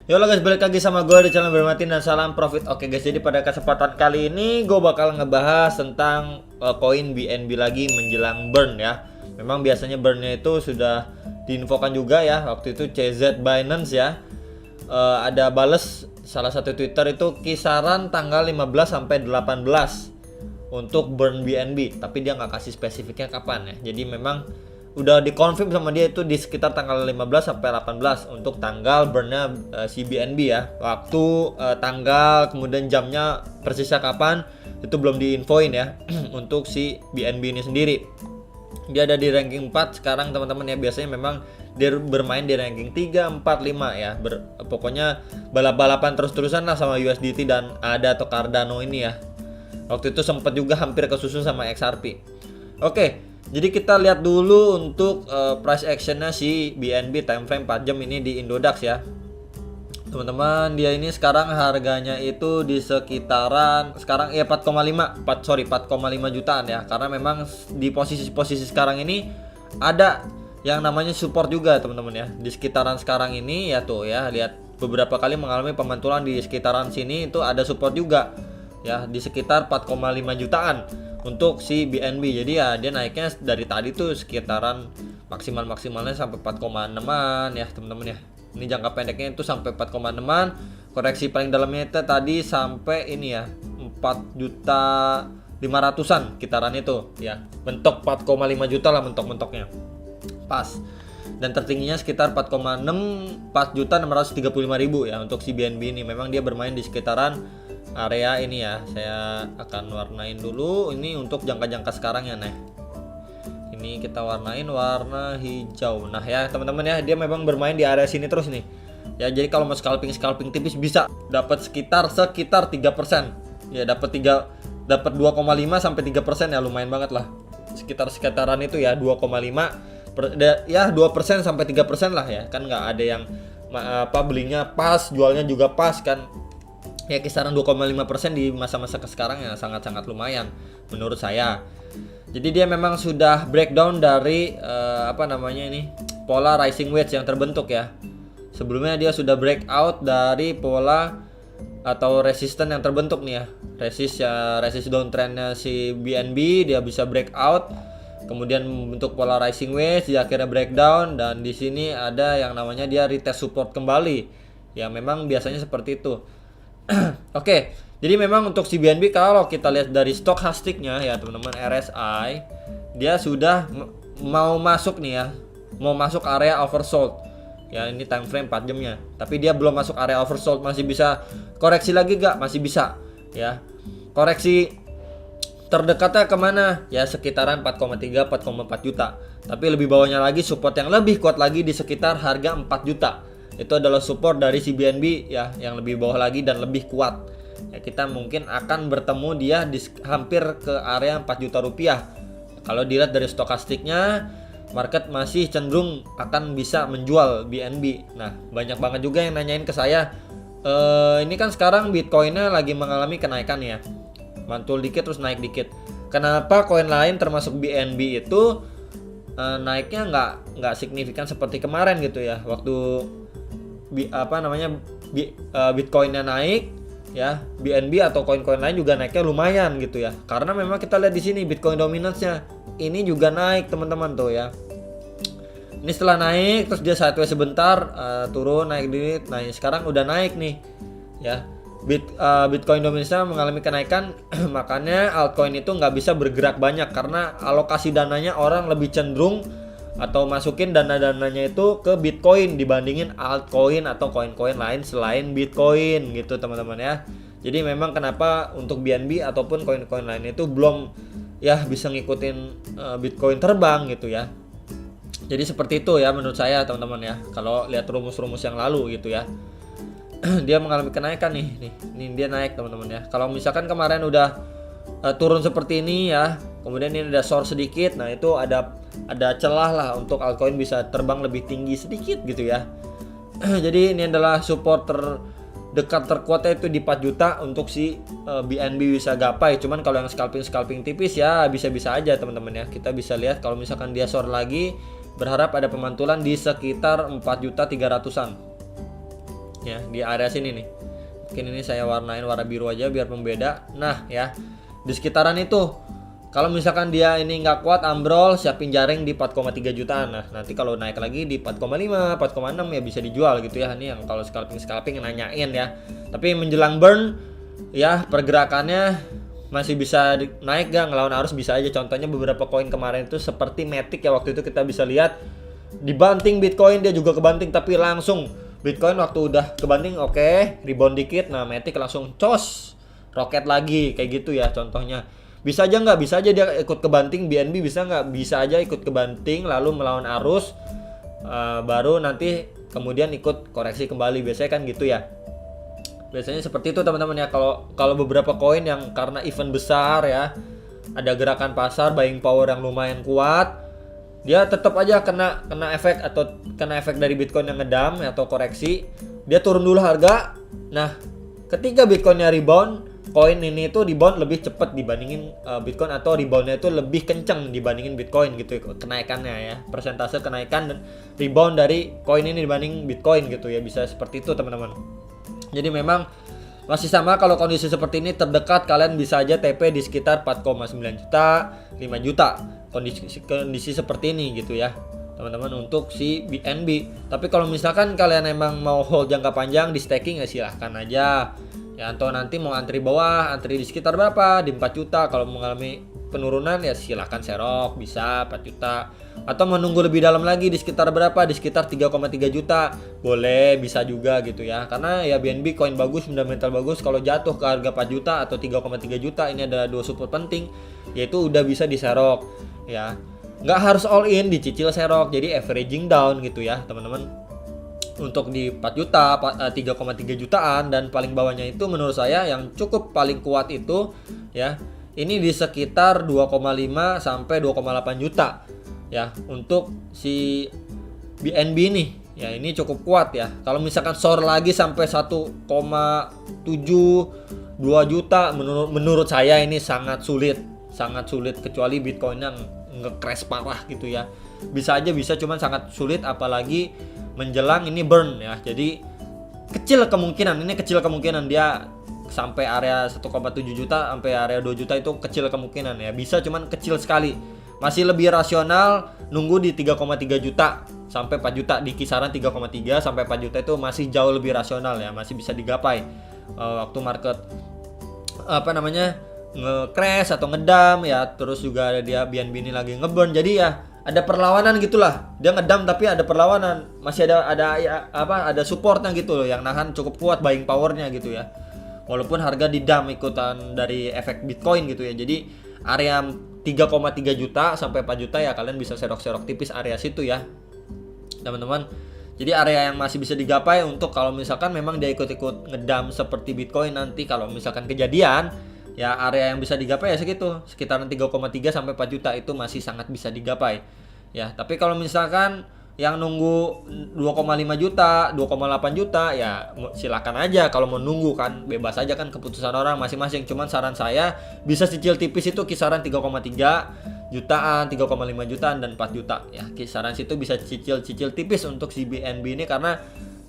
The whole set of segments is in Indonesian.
Yo guys, balik lagi sama gue di channel Bermatin dan salam profit. Oke guys, jadi pada kesempatan kali ini gue bakal ngebahas tentang koin BNB lagi menjelang burn ya. Memang biasanya burnnya itu sudah diinfokan juga ya. Waktu itu CZ Binance ya, ada bales salah satu Twitter itu kisaran tanggal 15 sampai 18 untuk burn BNB, tapi dia nggak kasih spesifiknya kapan ya. Jadi memang udah dikonfirm sama dia itu di sekitar tanggal 15 sampai 18 untuk tanggal burnnya si BNB ya. Waktu, tanggal, kemudian jamnya persisnya kapan itu belum diinfoin ya untuk si BNB ini sendiri. Dia ada di ranking 4 sekarang teman-teman ya. Biasanya memang dia bermain di ranking 3, 4, 5 ya. Pokoknya balap-balapan terus-terusan lah sama USDT dan ADA atau Cardano ini ya. Waktu itu sempat juga hampir kesusun sama XRP. Oke, jadi kita lihat dulu untuk price actionnya si BNB time frame 4 jam ini di Indodax ya. Teman-teman, dia ini sekarang harganya itu di sekitaran sekarang ya 4,5 jutaan ya. Karena memang di posisi-posisi sekarang ini ada yang namanya support juga teman-teman ya. Di sekitaran sekarang ini ya tuh ya, lihat beberapa kali mengalami pemantulan di sekitaran sini itu ada support juga ya di sekitar 4,5 jutaan untuk si BNB. Jadi ya dia naiknya dari tadi tuh sekitaran maksimalnya sampai 4,6an ya teman-teman ya. Ini jangka pendeknya itu sampai 4,6an. Koreksi paling dalamnya itu tadi sampai ini ya 4.500.000-an kitaran itu ya. Bentuk 4,5 juta lah mentok-mentoknya. Pas. Dan tertingginya sekitar 4.635.000 ya untuk si BNB ini. Memang dia bermain di sekitaran area ini ya. Saya akan warnain dulu ini untuk jangka-jangka sekarang ya nih. Ini kita warnain warna hijau. Nah ya teman-teman ya, dia memang bermain di area sini terus nih. Ya jadi kalau mau scalping tipis bisa dapat sekitar 3%. Ya dapat 2,5 sampai 3% ya, lumayan banget lah. Sekitaran itu ya 2,5 ya 2% sampai 3% lah ya. Kan nggak ada yang belinya pas, jualnya juga pas kan. Ya kisaran 2,5% di masa-masa sekarang ya sangat-sangat lumayan menurut saya. Jadi dia memang sudah breakdown dari pola rising wedge yang terbentuk ya. Sebelumnya dia sudah breakout dari pola atau resisten yang terbentuk nih ya. Resist downtrendnya si BNB dia bisa breakout, kemudian membentuk pola rising wedge, dia akhirnya breakdown, dan di sini ada yang namanya dia retest support kembali. Ya memang biasanya seperti itu. Oke, jadi memang untuk si BNB kalau kita lihat dari stokastiknya ya teman-teman, RSI dia sudah mau masuk nih ya, mau masuk area oversold ya. Ini time frame 4 jamnya, tapi dia belum masuk area oversold. Masih bisa koreksi lagi gak? Masih bisa ya. Koreksi terdekatnya kemana? Ya sekitaran 4,3, 4,4 juta. Tapi lebih bawahnya lagi support yang lebih kuat lagi di sekitar harga 4 juta. Itu adalah support dari si BNB ya, yang lebih bawah lagi dan lebih kuat. Ya, kita mungkin akan bertemu dia di hampir ke area 4 juta rupiah. Kalau dilihat dari stokastiknya, market masih cenderung akan bisa menjual BNB. Nah, banyak banget juga yang nanyain ke saya, ini kan sekarang Bitcoinnya lagi mengalami kenaikan ya, mantul dikit terus naik dikit. Kenapa koin lain termasuk BNB itu naiknya nggak signifikan seperti kemarin gitu ya? Waktu Bitcoinnya naik ya, BNB atau koin-koin lain juga naiknya lumayan gitu ya. Karena memang kita lihat di sini Bitcoin dominance-nya ini juga naik teman-teman tuh ya. Ini setelah naik terus dia sideways sebentar, turun naik dikit. Nah sekarang udah naik nih ya. Bitcoin dominance-nya mengalami kenaikan makanya altcoin itu nggak bisa bergerak banyak karena alokasi dananya orang lebih cenderung atau masukin dana-dananya itu ke Bitcoin dibandingin altcoin atau koin-koin lain selain Bitcoin gitu teman-teman ya. Jadi memang kenapa untuk BNB ataupun koin-koin lain itu belum ya bisa ngikutin Bitcoin terbang gitu ya. Jadi seperti itu ya menurut saya teman-teman ya. Kalau lihat rumus-rumus yang lalu gitu ya. Dia mengalami kenaikan nih dia naik teman-teman ya. Kalau misalkan kemarin udah turun seperti ini ya, kemudian ini ada short sedikit, nah itu ada celah lah untuk altcoin bisa terbang lebih tinggi sedikit gitu ya. Jadi ini adalah support terdekat terkuatnya itu di 4 juta untuk si BNB bisa gapai. Cuman kalau yang scalping tipis ya bisa-bisa aja teman-teman ya. Kita bisa lihat kalau misalkan dia short lagi, berharap ada pemantulan di sekitar 4.300-an. ya di area sini nih. Mungkin ini saya warnain warna biru aja biar pembeda. Nah ya, di sekitaran itu kalau misalkan dia ini nggak kuat ambrol, siapin jaring di 4,3 jutaan. Nah nanti kalau naik lagi di 4,5, 4,6 ya bisa dijual gitu ya. Ini yang kalau scalping nanyain ya. Tapi menjelang burn ya pergerakannya masih bisa naik gak, ngelawan arus bisa aja. Contohnya beberapa koin kemarin itu seperti Matic ya, waktu itu kita bisa lihat dibanting Bitcoin, dia juga kebanting tapi langsung Bitcoin waktu udah kebanting oke, rebound dikit, nah Matic langsung cos roket lagi kayak gitu ya contohnya. Bisa aja nggak, bisa aja dia ikut kebanting. BNB bisa nggak, bisa aja ikut kebanting lalu melawan arus, baru nanti kemudian ikut koreksi kembali, biasanya kan gitu ya. Biasanya seperti itu teman-teman ya. Kalau beberapa koin yang karena event besar ya, ada gerakan pasar buying power yang lumayan kuat, dia tetap aja kena efek atau kena efek dari Bitcoin yang ngedam atau koreksi, dia turun dulu harga. Nah ketika Bitcoinnya rebound, koin ini tuh rebound lebih cepat dibandingin Bitcoin, atau reboundnya itu lebih kencang dibandingin Bitcoin gitu ya, kenaikannya ya, persentase kenaikan dan rebound dari koin ini dibanding Bitcoin gitu ya, bisa seperti itu teman-teman. Jadi memang masih sama, kalau kondisi seperti ini terdekat kalian bisa aja TP di sekitar 4,9 juta, 5 juta kondisi seperti ini gitu ya teman-teman untuk si BNB. Tapi kalau misalkan kalian emang mau hold jangka panjang di staking ya silahkan aja ya, atau nanti mau antri bawah, antri di sekitar berapa, di 4 juta. Kalau mengalami penurunan ya silahkan serok, bisa 4 juta. Atau menunggu lebih dalam lagi di sekitar berapa, di sekitar 3,3 juta boleh, bisa juga gitu ya. Karena ya BNB koin bagus, fundamental bagus. Kalau jatuh ke harga 4 juta atau 3,3 juta, ini ada dua support penting, yaitu udah bisa diserok ya. Nggak harus all in, dicicil serok, jadi averaging down gitu ya teman-teman. Untuk di 4 juta, 3,3 jutaan, dan paling bawahnya itu menurut saya yang cukup paling kuat itu ya, ini di sekitar 2,5 sampai 2,8 juta ya untuk si BNB ini ya, ini cukup kuat ya. Kalau misalkan soar lagi sampai 1,7 2 juta menurut saya ini sangat sulit kecuali Bitcoin yang nge-crash parah gitu ya. Bisa cuman sangat sulit apalagi menjelang ini burn ya. Jadi kecil kemungkinan dia sampai area 1,7 juta sampai area 2 juta itu kecil kemungkinan ya. Bisa cuman kecil sekali. Masih lebih rasional nunggu di 3,3 juta sampai 4 juta, di kisaran 3,3 sampai 4 juta itu masih jauh lebih rasional ya, masih bisa digapai waktu market nge-crash atau ngedam ya. Terus juga ada dia BNB ini lagi ngeburn, jadi ya ada perlawanan gitulah. Dia ngedam tapi ada perlawanan, masih ada supportnya gitu loh yang nahan cukup kuat buying powernya gitu ya. Walaupun harga didam ikutan dari efek Bitcoin gitu ya. Jadi area 3,3 juta sampai 4 juta ya kalian bisa serok-serok tipis area situ ya teman-teman. Jadi area yang masih bisa digapai untuk kalau misalkan memang dia ikut-ikut ngedam seperti Bitcoin nanti, kalau misalkan kejadian ya, area yang bisa digapai ya segitu, sekitaran 3,3 sampai 4 juta itu masih sangat bisa digapai ya. Tapi kalau misalkan yang nunggu 2,5 juta, 2,8 juta ya silakan aja. Kalau mau nunggu kan bebas aja, kan keputusan orang masing-masing. Cuman saran saya bisa cicil tipis itu kisaran 3,3 jutaan, 3,5 jutaan dan 4 juta ya. Kisaran situ bisa cicil tipis untuk si BNB ini, karena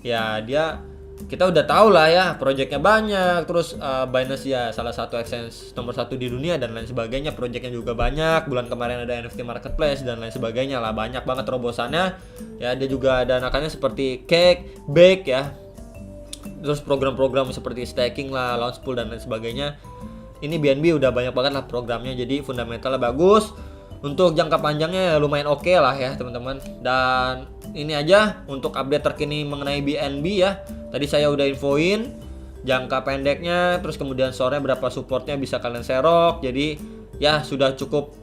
ya dia kita udah tahu lah ya, projectnya banyak, terus Binance ya salah satu exchange nomor 1 di dunia dan lain sebagainya, projectnya juga banyak. Bulan kemarin ada NFT marketplace dan lain sebagainya lah, banyak banget terobosannya ya. Dia juga ada anakannya seperti Cake, Bake ya, terus program-program seperti staking lah, launch pool dan lain sebagainya. Ini BNB udah banyak banget lah programnya, jadi fundamentalnya bagus. Untuk jangka panjangnya lumayan oke lah ya teman-teman. Dan ini aja untuk update terkini mengenai BNB ya. Tadi saya udah infoin jangka pendeknya, terus kemudian sore berapa supportnya bisa kalian serok. Jadi ya sudah cukup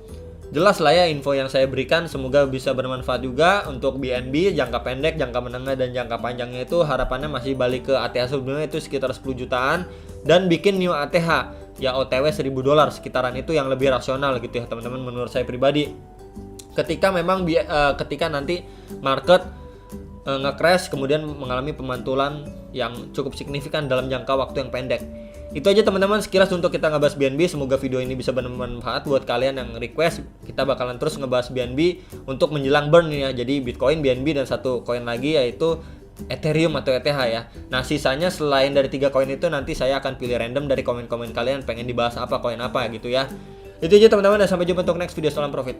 jelas lah ya info yang saya berikan. Semoga bisa bermanfaat juga untuk BNB jangka pendek, jangka menengah, dan jangka panjangnya itu harapannya masih balik ke ATH sebelumnya itu sekitar 10 jutaan, dan bikin new ATH ya OTW $1.000 sekitaran itu yang lebih rasional gitu ya teman-teman, menurut saya pribadi. Ketika memang ketika nanti market nge-crash kemudian mengalami pemantulan yang cukup signifikan dalam jangka waktu yang pendek. Itu aja teman-teman sekilas untuk kita ngebahas BNB. Semoga video ini bisa bermanfaat buat kalian yang request. Kita bakalan terus ngebahas BNB untuk menjelang burn ya. Jadi Bitcoin, BNB, dan satu koin lagi yaitu Ethereum atau ETH ya. Nah, sisanya selain dari 3 koin itu nanti saya akan pilih random dari komen-komen kalian pengen dibahas apa, koin apa gitu ya. Itu aja teman-teman, dan sampai jumpa untuk next video. Salam profit.